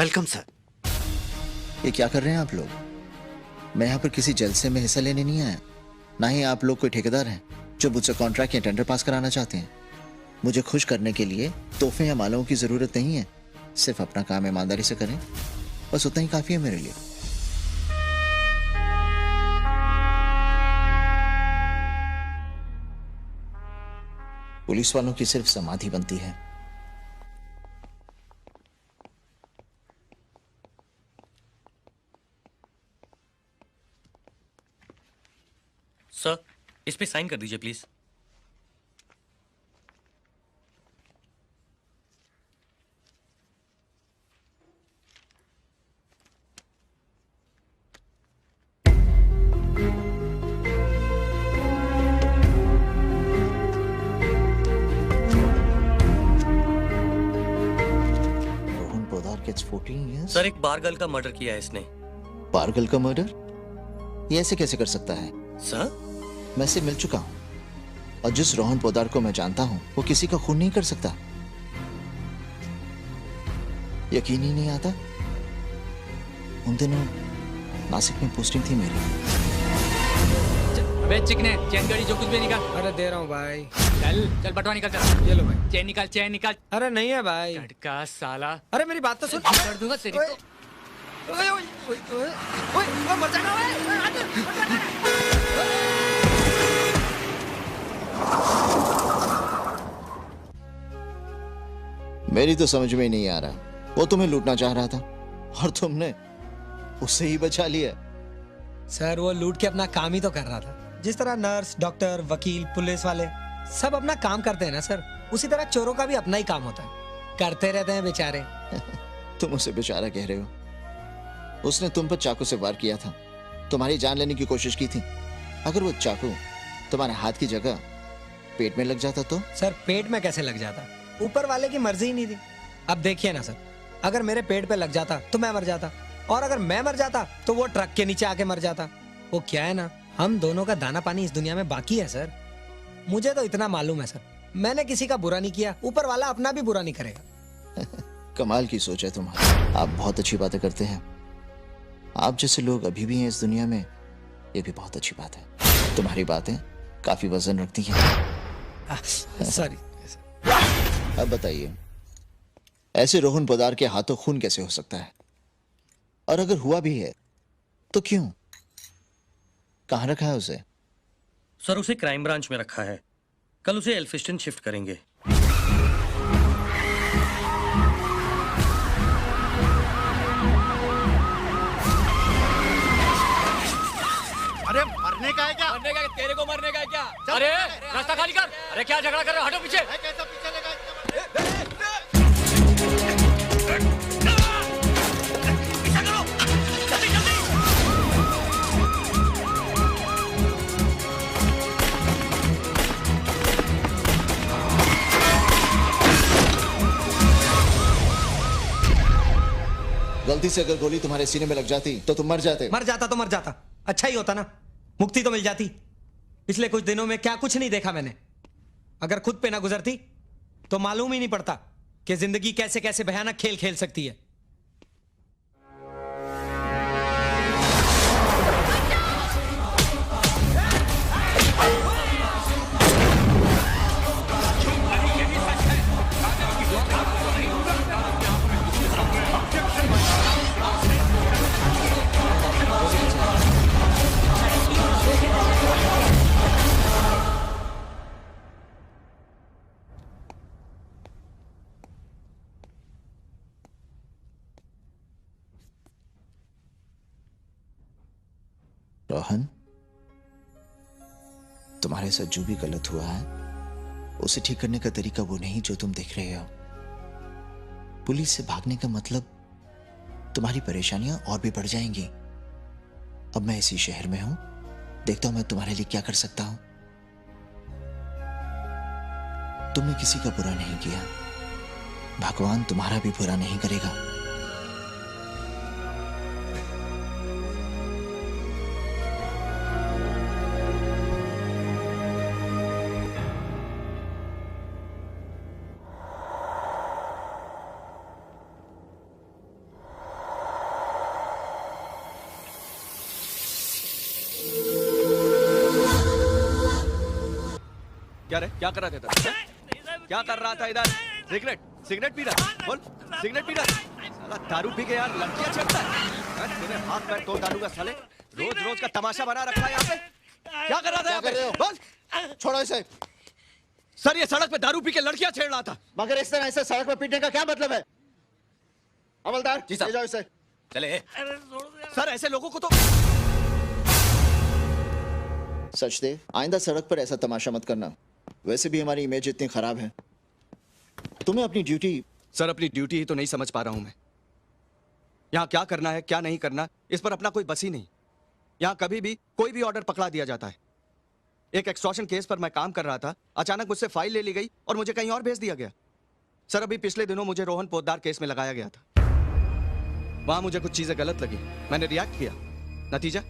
Welcome sir. ये क्या कर रहे हैं आप लोग? मैं यहाँ पर किसी जलसे में हिस्सा लेने नहीं आया। ना ही आप लोग कोई ठेकेदार हैं जो मुझसे कॉन्ट्रैक्ट या टेंडर पास कराना चाहते हैं। मुझे खुश करने के लिए तोहफे या मालाओं की जरूरत नहीं है। सिर्फ अपना काम ईमानदारी से करें, बस उतना ही काफी है मेरे लिए। पुलिस वालों की सिर्फ समाधि बनती है। सर, इस पे साइन कर दीजिए please. Rohan Podar gets 14 years? Sir, एक बार गर्ल का मर्डर किया है इसने। पारगल का मर्डर? ये ऐसे कैसे कर सकता है? सर, मैं इससे मिल चुका हूं और जिस रोहन पोदार को मैं जानता हूं वो किसी का खून नहीं कर सकता। यकीन ही नहीं आता। उन दिनों नासिक में पोस्टिंग थी मेरी। अबे चिकने, चैन गाड़ी जो कुछ भी निकाल। अरे दे रहा हूँ भाई। चल चल बटवा निकाल चल। ये लो भाई। चैन निकाल, चैन निकाल। अरे नहीं है भाई। लड़का साला। अरे मेरी बात तो सुन। कर दूंगा तेरी ओए, को। ओए, ओए, ओए, ओए, ओए, ओए, मर जाएगा, ओए, ओए, आजा, मर जाएगा। मेरी तो समझ में ही नहीं आ रहा। वो तुम्हें लूटना चाह रहा था और तुमने उससे ही बचा लिया। सर वो लूट के अपना काम ही तो कर रहा था। जिस तरह नर्स, डॉक्टर, वकील, पुलिस वाले सब अपना काम करते हैं ना सर, उसी तरह चोरों का भी अपना ही काम होता है। करते रहते हैं बेचारे। तुम उसे बेचारा कह रहे हो? उसने तुम पर चाकू से वार किया था, तुम्हारी जान लेने की कोशिश की थी। अगर वो चाकू तुम्हारे हाथ की जगह पेट में लग जाता तो? सर पेट में कैसे लग जाता? ऊपर वाले की मर्जी ही नहीं थी। अब देखिए ना सर, अगर मेरे पेट पे लग जाता तो मैं मर जाता, और अगर मैं मर जाता तो वो ट्रक के नीचे आके मर जाता। वो क्या है ना, हम दोनों का दाना पानी इस दुनिया में बाकी है सर। मुझे तो इतना मालूम है सर, मैंने किसी का बुरा नहीं किया, ऊपर वाला अपना भी बुरा नहीं करेगा। कमाल की सोच है तुम्हारी। आप बहुत अच्छी बातें करते हैं। आप जैसे लोग अभी भी हैं इस दुनिया में, ये भी बहुत अच्छी बात है। तुम्हारी बातें काफी वजन रखती हैं। सॉरी। अब बताइए, ऐसे रोहन पोदार के हाथों खून कैसे हो सकता है? और अगर हुआ भी है तो क्यों? कहां रखा है उसे? सर उसे क्राइम ब्रांच में रखा है। कल उसे एल्फिस्टन शिफ्ट करेंगे। अरे मरने का है क्या? मरने का? तेरे को मरने का है क्या? अरे रास्ता खाली कर। अरे क्या झगड़ा कर रहे हो? हटो पीछे। कैसा पीछे लेगा? गलती से अगर गोली तुम्हारे सीने में लग जाती तो तुम मर जाते। मर जाता तो मर जाता, अच्छा ही होता ना, मुक्ति तो मिल जाती। पिछले कुछ दिनों में क्या कुछ नहीं देखा मैंने। अगर खुद पे ना गुजरती तो मालूम ही नहीं पड़ता कि जिंदगी कैसे कैसे भयानक खेल खेल सकती है। रोहन, तुम्हारे साथ जो भी गलत हुआ है उसे ठीक करने का तरीका वो नहीं जो तुम देख रहे हो। पुलिस से भागने का मतलब तुम्हारी परेशानियां और भी बढ़ जाएंगी। अब मैं इसी शहर में हूं, देखता हूं मैं तुम्हारे लिए क्या कर सकता हूं। तुमने किसी का बुरा नहीं किया, भगवान तुम्हारा भी बुरा नहीं करेगा। क्या रे, क्या कर रहा था इधर? क्या कर रहा था इधर? सिगरेट पी रहा? बोल, सिगरेट पी रहा? साला दारू पी के यार लड़कियां छेड़ता है? तेरे हाथ पैर तोड़ डालूंगा साले। रोज का तमाशा बना रखा है यहाँ पे। क्या कर रहा था यहाँ पे? बोल। छोड़ो इसे। सर ये सड़क पे दारू पी के लड़कियां छेड़ रहा था। मगर इस तरह ऐसे सड़क पर पीटने का क्या मतलब है? हवलदार, जी साहब। ले जाओ इसे। चले। सर ऐसे लोगों को तो सचदेव, आइंदा सड़क पर ऐसा तमाशा मत करना। वैसे भी हमारी इमेज इतनी खराब है। तुम्हें अपनी ड्यूटी। सर अपनी ड्यूटी ही तो नहीं समझ पा रहा हूं मैं। यहाँ क्या करना है क्या नहीं करना इस पर अपना कोई बस ही नहीं। यहाँ कभी भी कोई भी ऑर्डर पकड़ा दिया जाता है। एक एक्सटॉर्शन केस पर मैं काम कर रहा था, अचानक मुझसे फाइल ले ली गई और मुझे कहीं और भेज दिया गया। सर अभी पिछले दिनों मुझे रोहन पोद्दार केस में लगाया गया था। वहां मुझे कुछ चीजें गलत लगी, मैंने रिएक्ट किया। नतीजा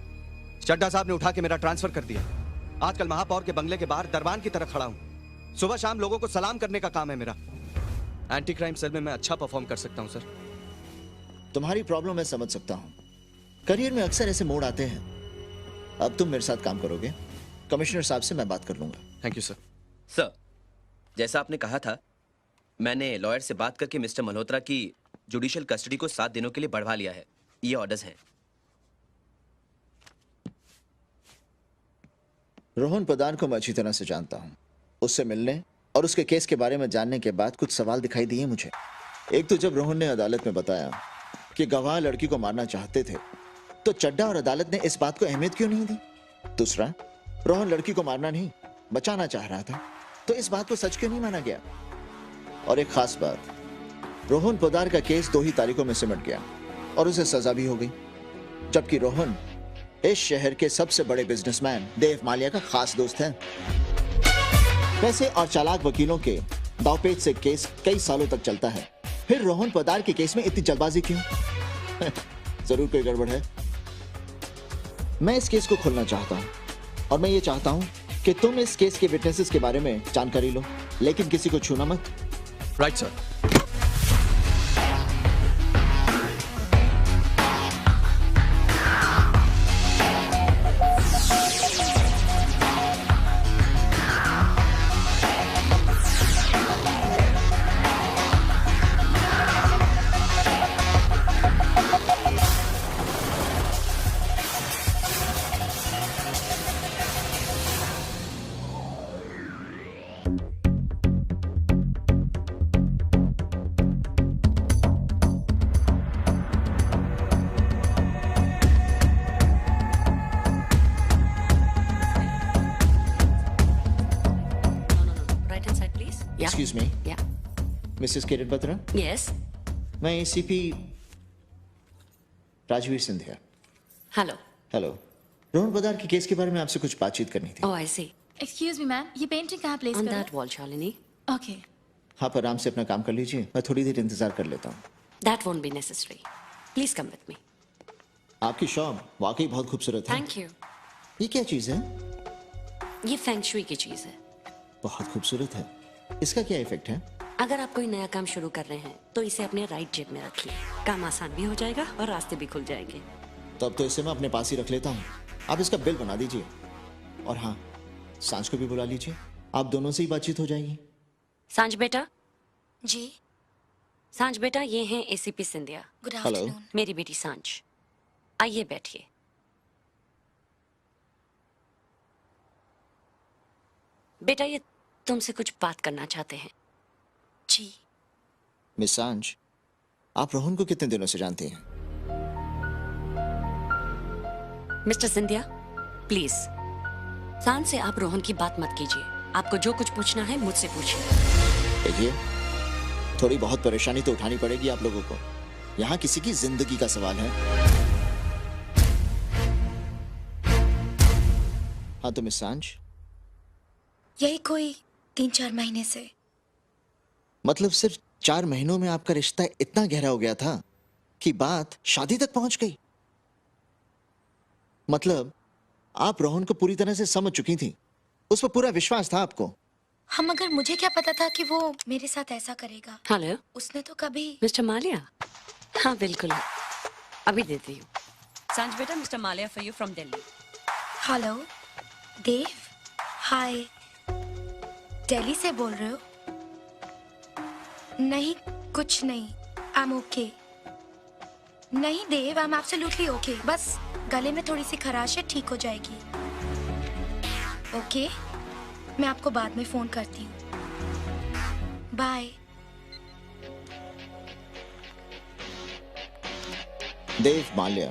चड्ढा साहब ने उठा के मेरा ट्रांसफर कर दिया। आजकल महापौर के बंगले के बाहर दरबान की तरह खड़ा हूं। सुबह शाम लोगों को सलाम करने का काम है मेरा। एंटी क्राइम सेल में मैं अच्छा परफॉर्म कर सकता हूं सर। तुम्हारी प्रॉब्लम मैं समझ सकता हूँ। करियर में अक्सर ऐसे मोड़ आते हैं। अब तुम मेरे साथ काम करोगे। कमिश्नर साहब से मैं बात कर लूंगा। Thank you sir. सर, जैसा आपने कहा था, मैंने लॉयर से बात करके मिस्टर मल्होत्रा की जुडिशियल कस्टडी को 7 दिनों के लिए बढ़वा लिया है। ये ऑर्डर्स हैं। रोहन पोद्दार को मैं अच्छी तरह से जानता हूँ। उससे मिलने और उसके केस के बारे में जानने के बाद कुछ सवाल दिखाई दिए मुझे। एक तो जब रोहन ने अदालत में बताया कि गवाह लड़की को मारना चाहते थे, तो चड्ढा और अदालत ने इस बात को अहमियत क्यों नहीं दी? दूसरा, रोहन लड़की को मारना नहीं बचाना चाह रहा था, तो इस बात को सच क्यों नहीं माना गया? और एक खास बात, रोहन पोद्दार का केस 2 ही तारीखों में सिमट गया और उसे सजा भी हो गई, जबकि रोहन इस शहर के सबसे बड़े बिजनेसमैन देव मालिया का खास दोस्त है। पैसे और चालाक वकीलों के दावपेच से केस कई सालों तक चलता है। फिर रोहन पोद्दार के केस में इतनी जल्दबाजी क्यों? जरूर कोई गड़बड़ है। मैं इस केस को खोलना चाहता हूं और मैं ये चाहता हूं कि तुम इस केस के विटनेसेस के बारे में जानकारी लो, लेकिन किसी को छूना मत। Right sir. Excuse me, Yeah. Mrs. किरण बत्रा। Yes. मैं ACP Rajveer Scindia. Hello. Hello. Rohan Poddar के केस के बारे में आपसे कुछ बातचीत करनी थी। Oh, I see. Excuse me ma'am, ये पेंटिंग कहाँ प्लेस On करूं? that wall, Shalini. ओके। आप आराम से अपना काम कर लीजिए, मैं थोड़ी देर इंतजार कर लेता हूँ। That won't be necessary. Please come with me. आपकी शॉप वाकई बहुत खूबसूरत है। Thank you. ये क्या चीज है? ये फेंग शुई की चीज है। बहुत खूबसूरत है। इसका क्या इफेक्ट है? अगर आप कोई नया काम शुरू कर रहे हैं तो इसे अपने राइट जेब में रखिए। काम आसान भी हो जाएगा और रास्ते भी खुल जाएंगे। तब तो इसे मैं अपने पास ही रख लेता हूँ। आप इसका बिल बना दीजिए। और हाँ, सांझ को भी बुला लीजिए, आप दोनों से ही बातचीत हो जाएगी। सांझ बेटा। जी। सांझ बेटा, ये हैं ACP Scindia. Good hello. Afternoon. मेरी बेटी सांझ। आइए बैठिए। बेटा ये तुमसे कुछ बात करना चाहते हैं। जी। मिस सांझ, आप रोहन को कितने दिनों से जानती हैं? मिस्टर सिंधिया, प्लीज सांझ से आप रोहन की बात मत कीजिए। आपको जो कुछ पूछना है मुझसे पूछिए। देखिए, थोड़ी बहुत परेशानी तो उठानी पड़ेगी आप लोगों को। यहाँ किसी की जिंदगी का सवाल है। हाँ तो मिस सांझ, यही कोई 3-4 महीने से। मतलब सिर्फ 4 महीनों में आपका रिश्ता इतना गहरा हो गया था कि बात शादी तक पहुंच गई। मतलब आप रोहन को पूरी तरह से समझ चुकी थी, उस पर पूरा विश्वास था आपको। हम मगर मुझे क्या पता था कि वो मेरे साथ ऐसा करेगा। हेलो उसने तो कभी। मिस्टर मालिया। हाँ बिल्कुल, अभी देती हूँ। सांझ बेटा, mister Mallya for you from Delhi. Hello Dev. Hi. Delhi से बोल रहे हो? नहीं, कुछ नहीं। I am okay. नहीं Dev, I am absolutely okay. बस गले में थोड़ी सी खराश है, ठीक हो जाएगी। ओके, मैं आपको बाद में फोन करती हूँ। बाय। देव माल्या,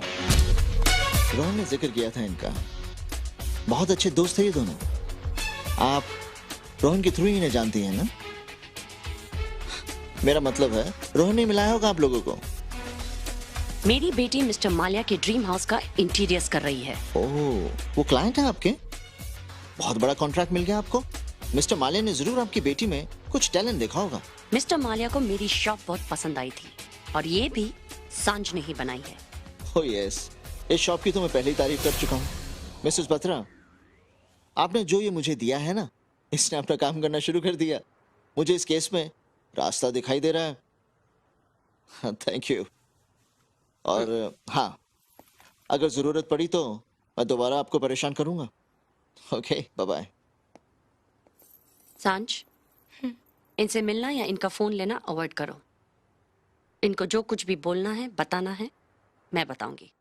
रोहन ने जिक्र किया था इनका। बहुत अच्छे दोस्त थे ये दोनों। आप रोहन के थ्रू ही इन्हें जानती हैं ना? मेरा मतलब है रोहन ने मिलाया होगा आप लोगों को। मेरी बेटी मिस्टर माल्या के ड्रीम हाउस का इंटीरियर्स कर रही है। ओह, वो क्लाइंट है आपके? बहुत बड़ा कॉन्ट्रैक्ट मिल गया आपको। मिस्टर माल्या ने जरूर आपकी बेटी में कुछ टैलेंट देखा होगा। मिस्टर माल्या को मेरी शॉप बहुत पसंद आई थी और ये भी सांझ ने ही बनाई है। ओह यस, इस शॉप की तो मैं पहले ही तारीफ कर चुका हूँ। मिसेस बत्रा, आपने जो ये मुझे दिया है ना, इसने अपना काम करना शुरू कर दिया। मुझे इस केस में रास्ता दिखाई दे रहा है। Thank you. और हाँ, अगर जरूरत पड़ी तो मैं दोबारा आपको परेशान करूंगा। Okay, bye bye. सांझ, इनसे मिलना या इनका फोन लेना अवॉइड करो। इनको जो कुछ भी बोलना है, बताना है, मैं बताऊंगी।